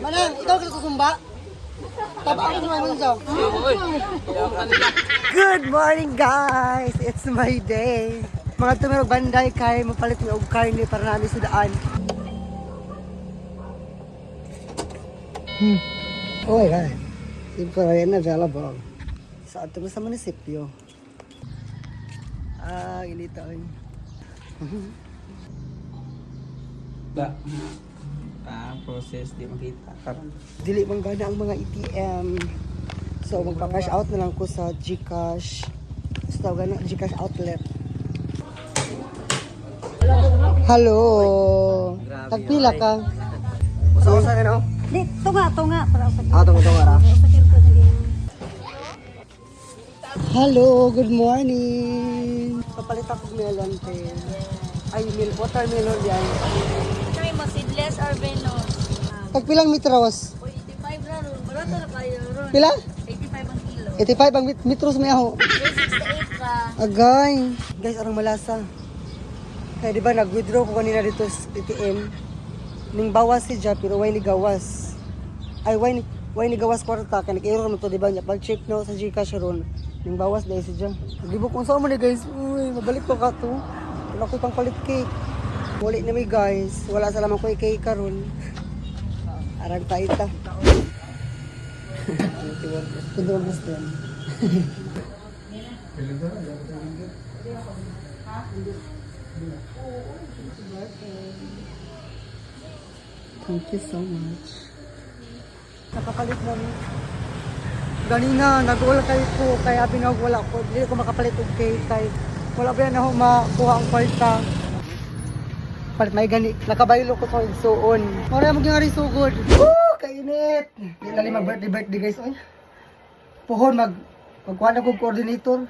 Manang, ikaw ka susumba? Tabang ko naman siya. Good morning guys! It's my day. Mga tumirog banday kay mapalit mo og karne para namin sudaan. Oh my god. Simple yan na available. Sa ato sa munisipyo. Inito ay. Process di makita karon. Dili man gana ang mga ATM. So magpa-cash out na lang ko sa GCash. Basta gana GCash outlet. Hello. Tagpila ka. Usa ka no? Di, tunga para sa Tunga ra. Hello, good morning. Papalit ako melon te. Ay, watermelon yan. Try mo seedless or venos. Tagpilang mitros? 85 na ron. Barato na kayo ron. Pila? 85 ang kilo. 85 ang mitros may ako. 368 ka. Agay. Guys, arang malasa. Kaya di ba nag-withdraw ko kanina dito sa ATM. Ning bawas si Ja, pero why ni gawas? Ay, why ni gawas kwarta? Kaya nag-error mo to, di ba? Pag-check no sa Gcash ron. Ning bawas dahil si Ja. Naglibok kung saan mo ni guys. Uy, mabalik ko ka to. Wala ko pang palit cake. Wala na may guys. Wala sa lamang ko i-cake karon. Arang paita. Kundo ang gusto yan. Thank you so much. Nakapalit na rin. Ganina, nag-uula kayo ko. Kaya binawala ko. Hindi ko makapalit og cake. Kaya wala ba yan ako makuha ang kwarta. Palit may gani. Nakabaylo ko sa igsuon. Mara mo gyud so good. Woo! Kainit! Di tali mag-birthday guys. Oy. Puhon magkuha na kong coordinator.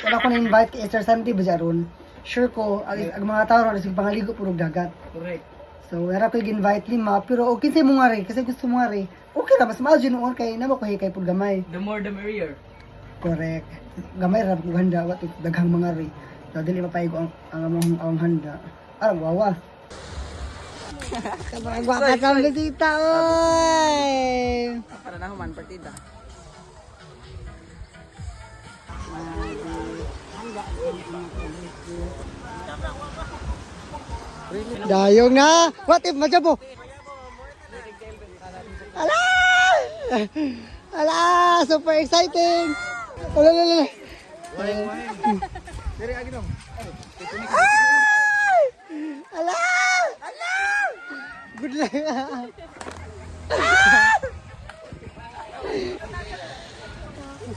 Wala ko na-invite kay Esther Santi ba ron. Sure ko, ang mga tao ron, sige pangaligo puro dagat. Correct. So, wala ko i-invite lima, pero okay sa'yo mo nga rin, kasi gusto mo nga rin. Okay na, mas mahal dyan noon, kaya naman ko hikay po gamay. The more the merrier. Correct. Gamay rin po handa, what if daghang mga rin. So, dili mapaigo ang handa. Alam, wawa. Kabagwa ka sa bisita, oy! Para na human partida. Dayong na! What if majabo? Ala! Ala! Super exciting! Ala! Diri agi dong. Ala! Ala! Good luck!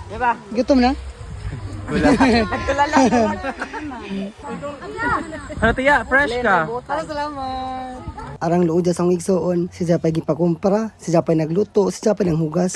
Diba? Gutom na? Ano tiya? Fresh ka? Salamat! Arang luod sa igsoon, si Japay gipakumpara, si Japay nagluto, si Japay nang hugas.